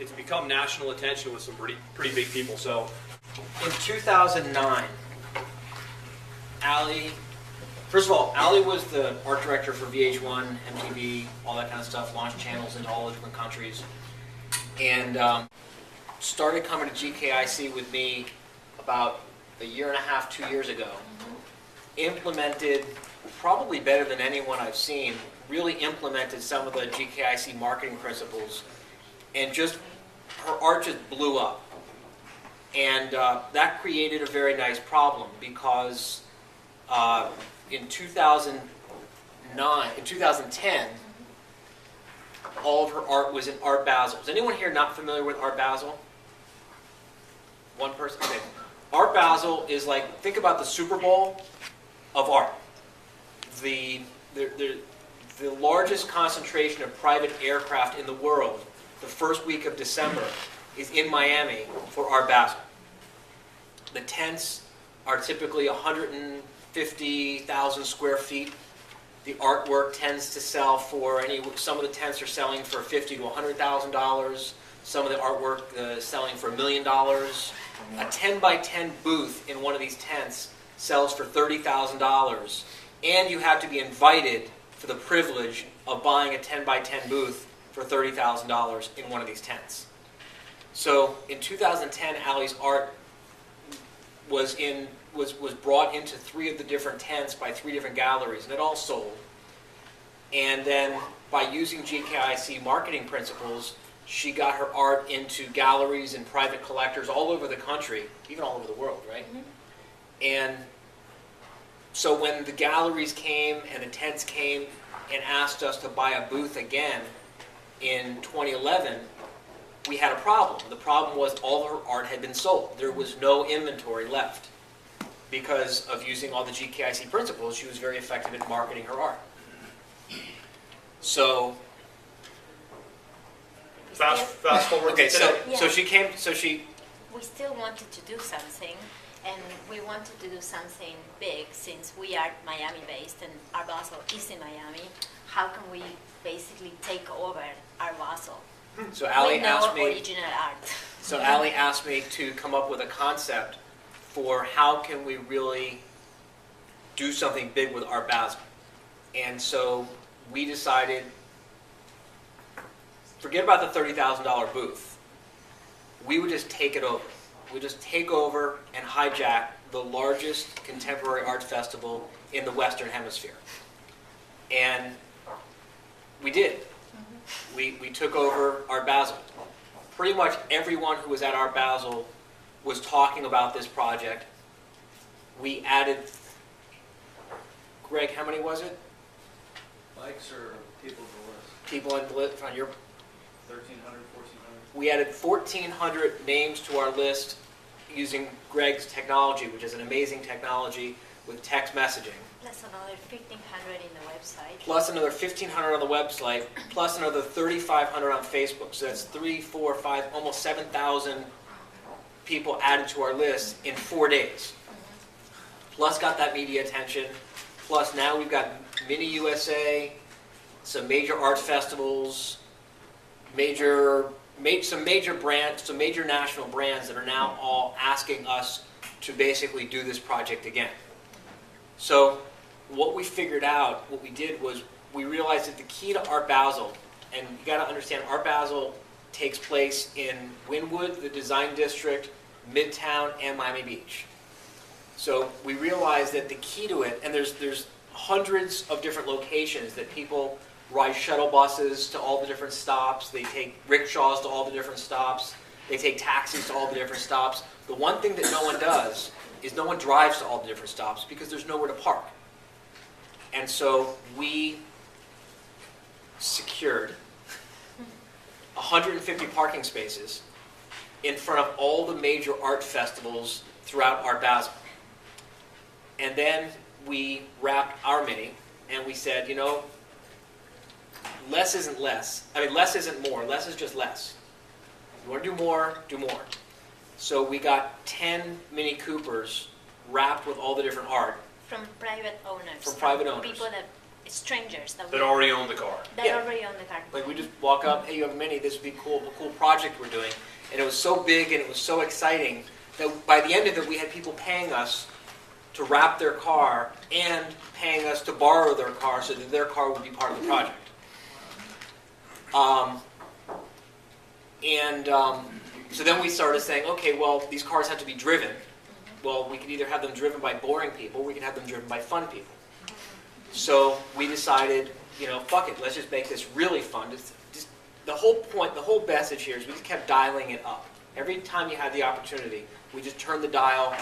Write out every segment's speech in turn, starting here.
it's become national attention with some pretty big people. So in 2009, Ali, first of all, Ali was the art director for VH1, MTV, all that kind of stuff, launched channels into all the different countries, and started coming to GKIC with me about a year and a half, 2 years ago. Implemented, probably better than anyone I've seen, really implemented some of the GKIC marketing principles, and just, her art just blew up. And that created a very nice problem because in 2010, all of her art was in Art Basel. Is anyone here not familiar with Art Basel? One person? Okay. Art Basel is like, think about the Super Bowl of art. The largest concentration of private aircraft in the world, the first week of December, is in Miami for Art Basel. The tents are typically 150,000 square feet. The artwork tends to sell for some of the tents are selling for $50,000 to $100,000. Some of the artwork is selling for $1 million. A 10 by 10 booth in one of these tents sells for $30,000, and you have to be invited for the privilege of buying a 10 by 10 booth for $30,000 in one of these tents. So in 2010, Ali's art was brought into 3 of the different tents by 3 different galleries, and it all sold. And then by using GKIC marketing principles, she got her art into galleries and private collectors all over the country, even all over the world, right? Mm-hmm. And so when the galleries came and the tents came and asked us to buy a booth again in 2011, we had a problem. The problem was all her art had been sold. There was no inventory left. Because of using all the GKIC principles, she was very effective at marketing her art. So fast forward. Okay, to today. so she came. We still wanted to do something, and we wanted to do something big since we are Miami-based and Art Basel is in Miami. How can we basically take over Art Basel? So Ali asked me. Original art. So Ali asked me to come up with a concept for how can we really do something big with Art Basel. And so we decided, forget about the $30,000 booth. We would just take it over. We just take over and hijack the largest contemporary art festival in the Western Hemisphere. And we did. We took over Art Basel. Pretty much everyone who was at Art Basel was talking about this project. We added, Greg, how many was it? Likes or people on the list? People on your 1,300, 1,400. We added 1,400 names to our list using Greg's technology, which is an amazing technology with text messaging. Plus another 1,500 in the website. Plus another 1,500 on the website, plus another 3,500 on Facebook. So that's 3, 4, 5, almost 7,000 people added to our list in 4 days. Plus got that media attention. Plus now we've got Mini USA, some major art festivals, some major brands, some major national brands that are now all asking us to basically do this project again. So what we figured out, what we did was we realized that the key to Art Basel, and you got to understand Art Basel takes place in Wynwood, the design district, Midtown, and Miami Beach. So we realized that the key to it, and there's hundreds of different locations that people ride shuttle buses to all the different stops, they take rickshaws to all the different stops, they take taxis to all the different stops. The one thing that no one does is no one drives to all the different stops because there's nowhere to park. And so we secured 150 parking spaces in front of all the major art festivals throughout Art Basel. And then we wrapped our mini and we said, you know, less isn't less. I mean, less isn't more. Less is just less. If you want to do more, do more. So we got 10 Mini Coopers wrapped with all the different art. From private owners. From private owners. People that strangers that That already own the car. Yeah. already own the car. Like we just walk up, hey, you have a Mini, this would be cool, a cool project we're doing. And it was so big and it was so exciting that by the end of it, we had people paying us to wrap their car and paying us to borrow their car so that their car would be part of the project. So then we started saying, okay, well, these cars have to be driven. Well, we could either have them driven by boring people, or we could have them driven by fun people. So we decided, fuck it, let's just make this really fun. Just the whole point, the whole message here is we just kept dialing it up. Every time you had the opportunity, we just turned the dial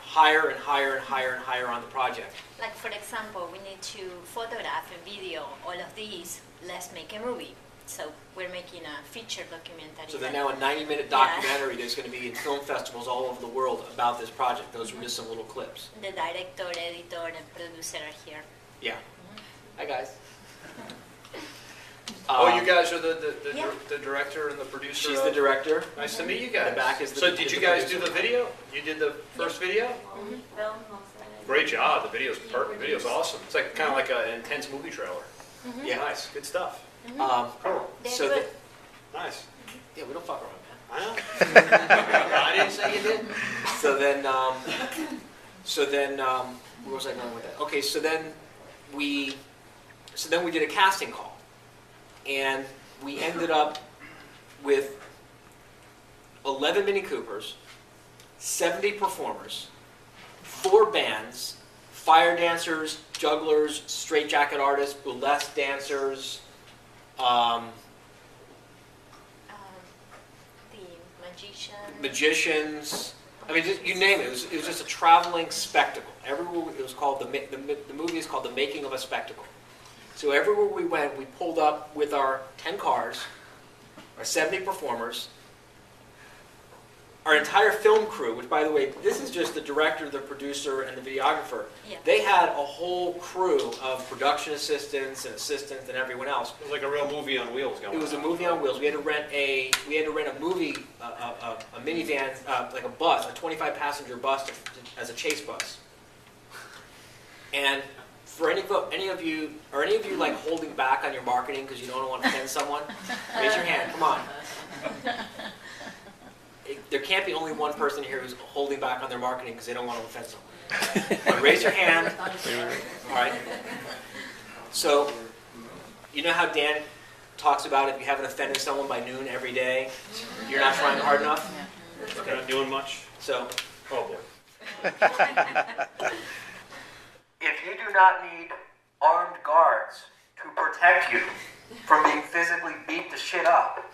higher and higher and higher and higher on the project. Like, for example, we need to photograph and video all of these. Let's make a movie. So we're making a feature documentary. So then now a 90-minute documentary that's going to be in film festivals all over the world about this project. Those were just some little clips. The director, editor, and producer are here. Yeah. Hi, guys. You guys are Yeah. the director and the producer? She's the director. Nice to meet you guys. The back is the- So did is you the guys producer. do the video? You did the first video? Great job. The video's perfect. The video's awesome. It's like kind of like an intense movie trailer. Yeah. Nice. Good stuff. Cool. They're So good. Nice. yeah, we don't fuck around, man. I know. I didn't say you did. So then, where was I going with that? Okay, so then we did a casting call, and we ended up with 11 Mini Coopers, 70 performers, 4 bands, fire dancers, jugglers, straitjacket artists, burlesque dancers, The magician. magicians. I mean, just, you name it. It was just a traveling spectacle. Everywhere it was called the movie is called The Making of a Spectacle. So everywhere we went, we pulled up with our 10 cars, our 70 performers, our entire film crew. Which, by the way, this is just the director, the producer, and the videographer. Yeah. They had a whole crew of production assistants and everyone else. It was like a real movie on wheels going on. It was a movie on wheels. We had to rent a movie, a minivan, like a bus, a 25-passenger bus as a chase bus. And for any of you like holding back on your marketing because you don't want to offend someone, raise your hand. Come on. There can't be only one person here who's holding back on their marketing because they don't want to offend someone. But raise your hand. All right. So, you know how Dan talks about if you haven't offended someone by noon every day, you're not trying hard enough? You're not doing much? So, Oh, boy. if you do not need armed guards to protect you from being physically beat the shit up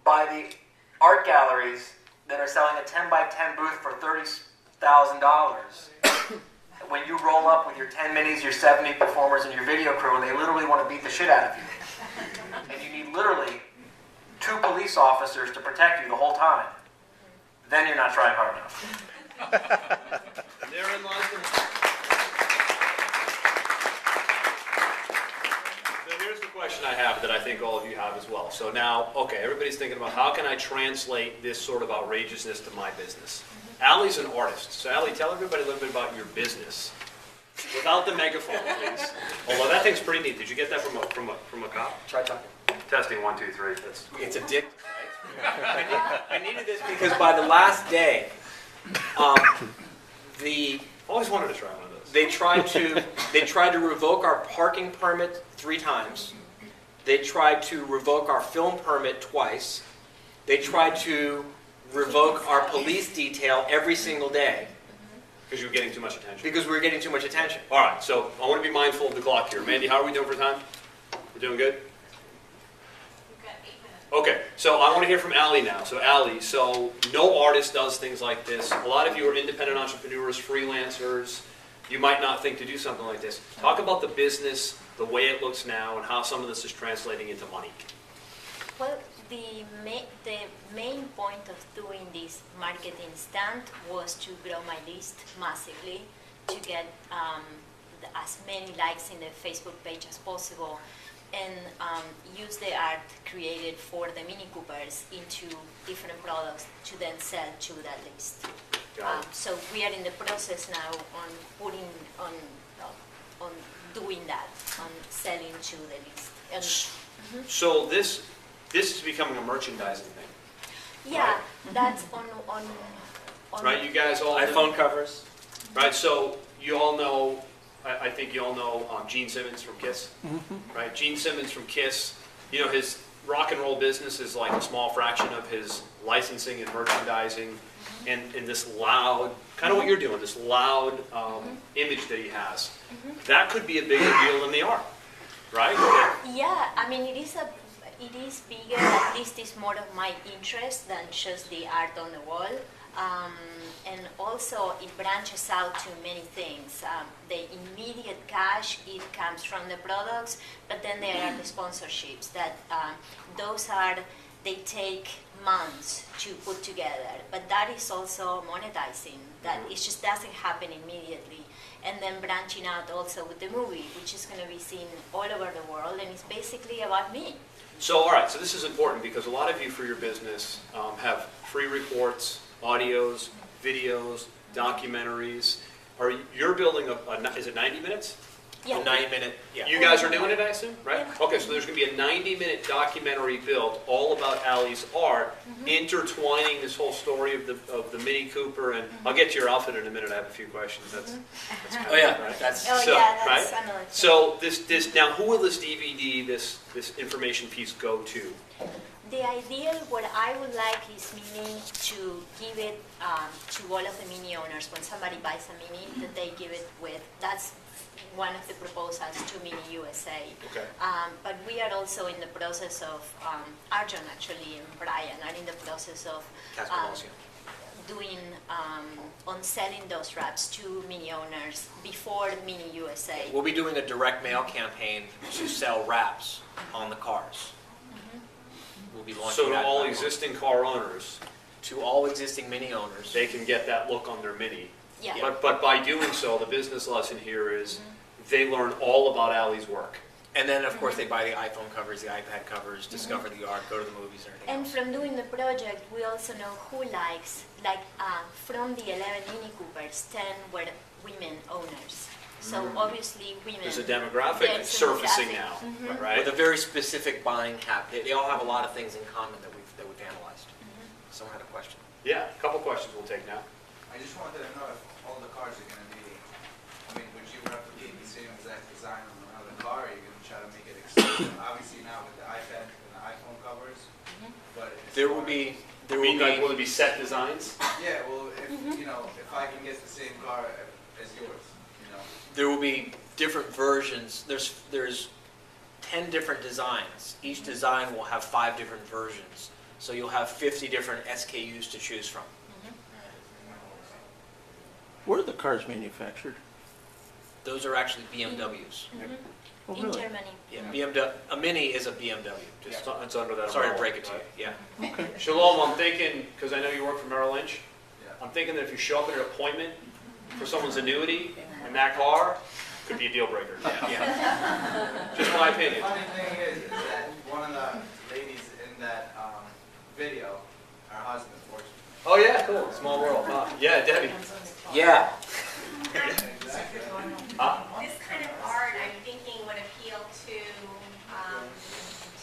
by the art galleries that are selling a 10 by 10 booth for $30,000, when you roll up with your 10 minis, your 70 performers, and your video crew, and they literally want to beat the shit out of you, and you need literally 2 police officers to protect you the whole time, then you're not trying hard enough. Therein lies the... So here's the question I have that I think all of you have as well. So now, okay, everybody's thinking about how can I translate this sort of outrageousness to my business? Allie's an artist. So Allie, tell everybody a little bit about your business. Without the megaphone, please. Although that thing's pretty neat. Did you get that from a cop? Try talking. Testing 1, 2, 3. That's... It's addictive, right? I needed this because by the last day, Always wanted to try one of those. they tried to revoke our parking permit 3 times. They tried to revoke our film permit twice. They tried to revoke our police detail every single day Because you were getting too much attention. because we were getting too much attention. All right, so I want to be mindful of the clock here. Mandy, how are we doing for time? We're doing good? Okay, so I want to hear from Allie now. So Allie, so no artist does things like this. A lot of you are independent entrepreneurs, freelancers. You might not think to do something like this. Talk about the business, the way it looks now, and how some of this is translating into money. Well, the main point of doing this marketing stunt was to grow my list massively, to get as many likes in the Facebook page as possible, and use the art created for the Mini Coopers into different products to then sell to that list. Got it. So we are in the process now on on doing that, on selling to the list. And, So this is becoming a merchandising thing, yeah, that's on right? You guys all iPhone covers. right? So you all know, I think you all know Gene Simmons from Kiss, right? Gene Simmons from Kiss, you know, his rock and roll business is like a small fraction of his licensing and merchandising, and this loud, kind of what you're doing, this loud image that he has. That could be a bigger deal than the art, right? Yeah, I mean, it is bigger, at least it's more of my interest than just the art on the wall. And also it branches out to many things. The immediate cash, it comes from the products, but then there are the sponsorships that they take months to put together, but that is also monetizing, that it just doesn't happen immediately. And then branching out also with the movie, which is going to be seen all over the world, and it's basically about me. So, all right, so this is important because a lot of you for your business have free reports, audios, videos, documentaries. You're building is it 90 minutes? Yeah. A 90-minute, yeah. You guys are doing it, I assume, right? Yeah. Okay, so there's going to be a 90-minute documentary built all about Allie's art, intertwining this whole story of the Mini Cooper, and I'll get to your outfit in a minute. I have a few questions. That's kind Oh yeah, of, right? that's Oh So, yeah, that's right? another thing. So this now, who will this DVD, this information piece go to? The ideal, what I would like is Mini to give it to all of the Mini owners. When somebody buys a Mini, that they give it with, that's one of the proposals to Mini USA. Okay. But we are also in the process of, Arjun actually and Brian are in the process of Castellanos, doing, on selling those wraps to Mini owners before Mini USA. We'll be doing a direct mail campaign to sell wraps on the cars. We'll be launching So to that all in existing car owners, to all existing Mini owners. they can get that look on their Mini. Yeah. But by doing so, the business lesson here is they learn all about Allie's work. And then, of course, they buy the iPhone covers, the iPad covers, discover the art, go to the movies, and everything And else. from doing the project, we also know who likes, from the 11 Mini Coopers, 10 were women owners. So obviously women. There's a demographic There's a surfacing demographic. now, right? With a very specific buying habit. They all have a lot of things in common that we've analyzed. Someone had a question. Yeah, a couple questions we'll take now. I just wanted to know if all the cars are gonna be, I mean, would you replicate the same exact design on another car, or are you gonna try to make it exclusive? Obviously now with the iPad and the iPhone covers, but. as There will far- be, Will it be set designs? Yeah, well, if, you know, if I can get the same car as yours, you know. there will be different versions. There's 10 different designs. Each design will have 5 different versions. So you'll have 50 different SKUs to choose from. Where are the cars manufactured? Those are actually BMWs. Oh, In really? Germany. Yeah, BMW. A Mini is a BMW. Just It's under that sorry to umbrella, break it to right? you. Yeah. Okay. Shalom, I'm thinking, because I know you work for Merrill Lynch, Yeah. I'm thinking that if you show up at an appointment for someone's annuity in that car, could be a deal breaker. Yeah. Just my The opinion. funny thing is that one of the ladies in that video, her husband works. Oh yeah, cool. Small world. Yeah, Debbie. Yeah. Exactly. This kind of art, I'm thinking, would appeal to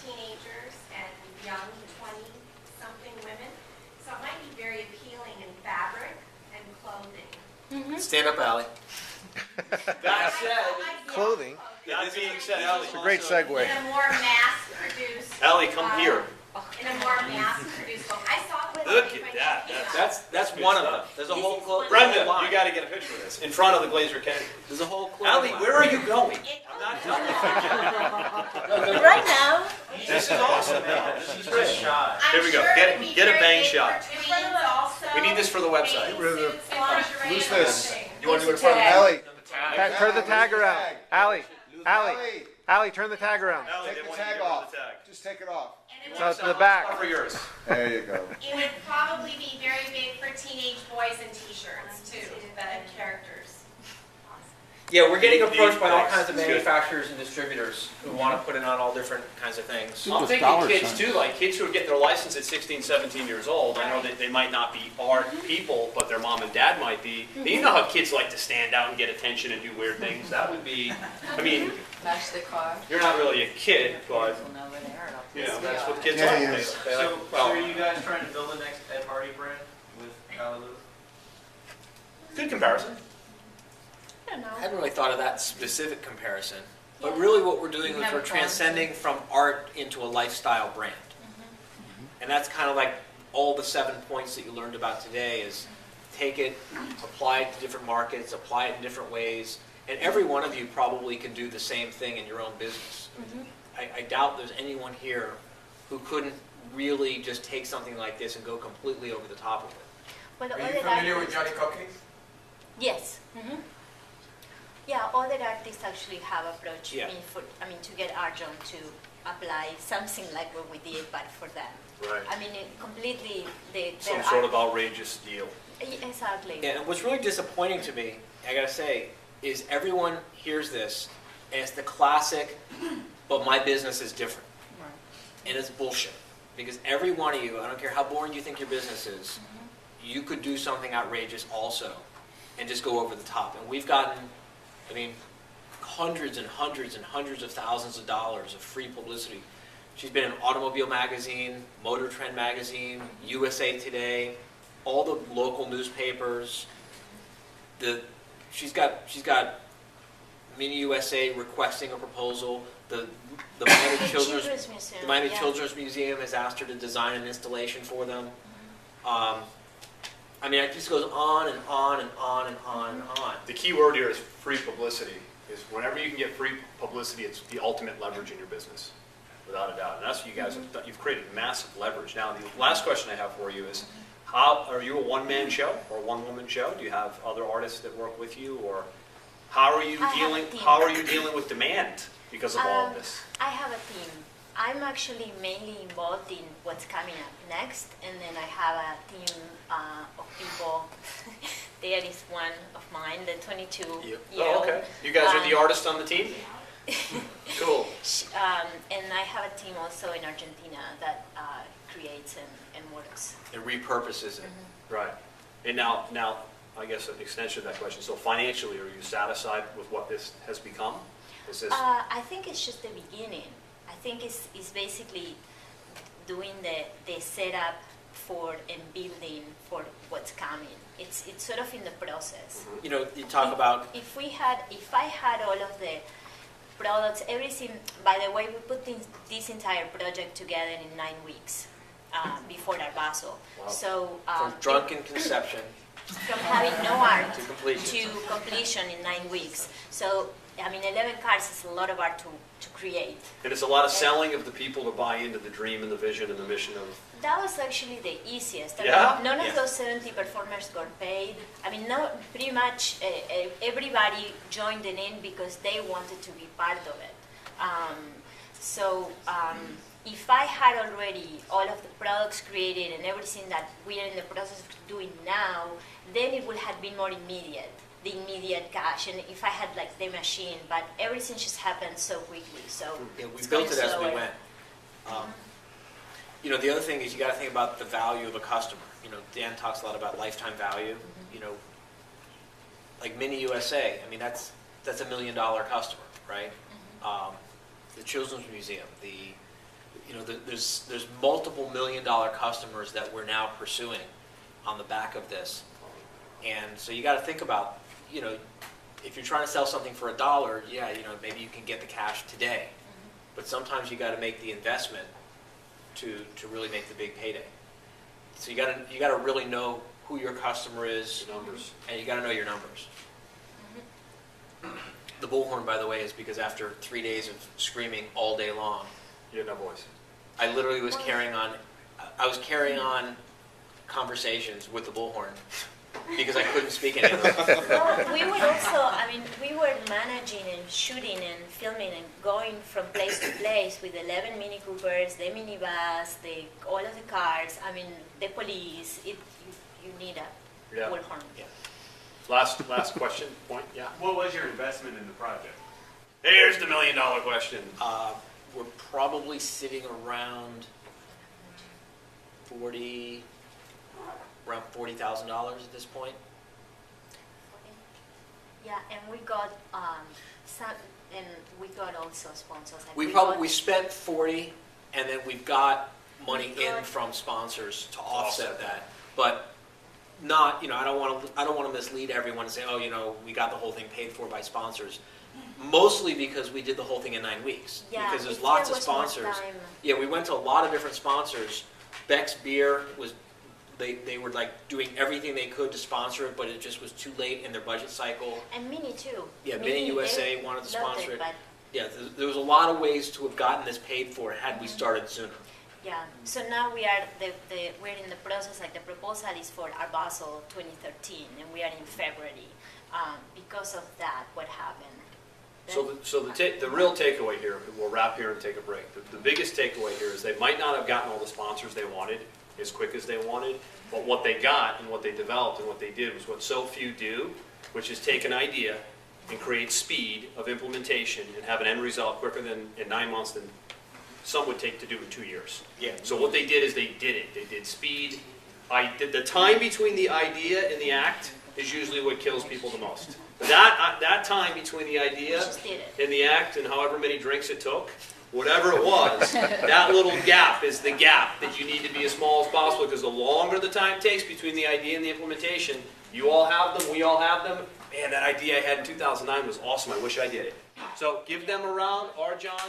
teenagers and young 20-something women. So it might be very appealing in fabric and clothing. Stand up, Allie. That said, Clothing. that being said, Ellie, It's a great segue. In a more mass-produced. Ellie, come here. In a more mass-produced look. I saw it. Look at that. That's good one of them. stuff. There's a This whole is clo- one. there's a Brenda, whole line. you got to get a picture of this in front of the Glazer Kennedy. There's a whole clothing Ellie, line. where are you going? I'm not done with it Right now, This is awesome. This is great. Shot. Here we go. Get a bang shot. We need this for the website. Get rid of the- Lose this. You want to do it in front of Allie, Turn the tag around. Allie, Allie, Allie, Allie, turn the tag around. Ellie, take they the want you to tag get rid of off. the tag. Just take it off. So to the back. For yours. There you go. It would probably be very big for teenage boys and t-shirts too, the characters. Yeah, we're getting You- approached by all thanks. kinds of That's good. manufacturers and distributors who want to put it on all different kinds of things. I'm Just thinking dollar kids signs. too, like kids who are getting their license at 16, 17 years old. I know that they might not be art people, but their mom and dad might be. And you know how kids like to stand out and get attention and do weird things? That would be, I mean, Match the car. you're not really a kid, but, Well, no, they are. you know, that's what kids Yeah, like. he They- is. they like- So well, are you guys trying to build the next Ed Hardy brand with Hallelujah? good comparison. I don't know. I hadn't really thought of that specific comparison, but really what we're doing is Never we're thought. transcending from art into a lifestyle brand. And that's kind of like all the 7 points that you learned about today is take it, apply it to different markets, apply it in different ways, and every one of you probably can do the same thing in your own business. I doubt there's anyone here who couldn't really just take something like this and go completely over the top of it. Well, Are other you familiar with artists- Johnny Cupcakes? Yes. Yeah, other artists actually have approached Yeah. me to get Arjun to apply something like what we did, but for them. Right. I mean, it completely, Some sort of outrageous deal. Exactly. Yeah, and what's really disappointing to me, I gotta say, is everyone hears this, and it's the classic, but my business is different. And it's bullshit. Because every one of you, I don't care how boring you think your business is, you could do something outrageous also, and just go over the top. And we've gotten, I mean, hundreds and hundreds and hundreds of thousands of dollars of free publicity. She's been in Automobile Magazine, Motor Trend Magazine, USA Today, all the local newspapers. She's got Mini USA requesting a proposal. The Miami Children's Museum. the Miami yeah. Children's Museum has asked her to design an installation for them. I mean, it just goes on and on and on and on and on. The key word here is free publicity. Is whenever you can get free publicity, it's the ultimate leverage in your business, without a doubt. And that's what you guys have done. You've created massive leverage. Now, the last question I have for you is, how are you a one-man show or a one-woman show? Do you have other artists that work with you, or how are you I have a dealing? team. How are you dealing with demand because of all of this? I have a team. I'm actually mainly involved in what's coming up next, and then I have a team of people. There is one of mine, the 22-year-old. Oh, okay. You guys are the artists on the team. Cool. And I have a team also in Argentina that creates and works. It repurposes it. Right. And now, I guess an extension of that question. So financially, are you satisfied with what this has become? Is this? I think it's just the beginning. I think it's basically doing the setup for and building for what's coming. It's sort of in the process. You know, you talk about If I had all of the products, everything. By the way, we put this entire project together in 9 weeks before Arbaso. Wow. So from drunken conception. from having no art To completion. to completion in 9 weeks. So, I mean, 11 cars is a lot of art to create. And it's a lot of selling of the people to buy into the dream and the vision and the mission of. That was actually the easiest. I mean, Yeah? none Yeah. of those 70 performers got paid. I mean, no, pretty much everybody joined in because they wanted to be part of it. If I had already all of the products created and everything that we are in the process of doing now, then it would have been more immediate, the immediate cash. And if I had like the machine, but everything just happened so quickly. So Yeah, we it's built going it as we slower. went. You know, the other thing is you got to think about the value of a customer. You know, Dan talks a lot about lifetime value. You know, like Mini USA. I mean, that's $1 million customer, right? The Children's Museum. There's multiple $1 million customers that we're now pursuing on the back of this, and so you got to think about, you know, if you're trying to sell something for $1, yeah, you know, maybe you can get the cash today, but sometimes you got to make the investment to really make the big payday. So you got to really know who your customer is, The numbers. and you got to know your numbers. The bullhorn, by the way, is because after 3 days of screaming all day long, You have no voice. I literally was carrying on conversations with the bullhorn because I couldn't speak any of them. Well, we were also, we were managing and shooting and filming and going from place to place with 11 Mini Coopers, the minibus, all of the cars, the police. You need a Yeah. bullhorn. Yeah. Last question, point, yeah. What was your investment in the project? Here's the $1 million question. We're probably sitting around $40,000 at this point. Yeah, and we got some, and we got also sponsors. Like We spent 40, and then we've got money in from sponsors to offset that. But not, I don't want to mislead everyone and say, oh, we got the whole thing paid for by sponsors. Mostly because we did the whole thing in 9 weeks. Yeah, because there's if lots there of was more sponsors. time. Yeah, we went to a lot of different sponsors. Beck's Beer was, they were like doing everything they could to sponsor it, but it just was too late in their budget cycle. And Mini too. Yeah, Mini USA they wanted to loved sponsor it. but Yeah, there was a lot of ways to have gotten this paid for had we started sooner. yeah, so now we are we're in the process. Like the proposal is for our Basel 2013, and we are in February. Because of that, what happened? So the real takeaway here, we'll wrap here and take a break. The biggest takeaway here is they might not have gotten all the sponsors they wanted as quick as they wanted, but what they got and what they developed and what they did was what so few do, which is take an idea and create speed of implementation and have an end result quicker than in 9 months than some would take to do in 2 years. Yeah. So what they did is they did it. They did speed. The time between the idea and the act is usually what kills people the most. That time between the idea Just did it. and the act and however many drinks it took, whatever it was, that little gap is the gap that you need to be as small as possible, because the longer the time takes between the idea and the implementation, you all have them, we all have them. Man, that idea I had in 2009 was awesome. I wish I did it. So give them a round. Arjan.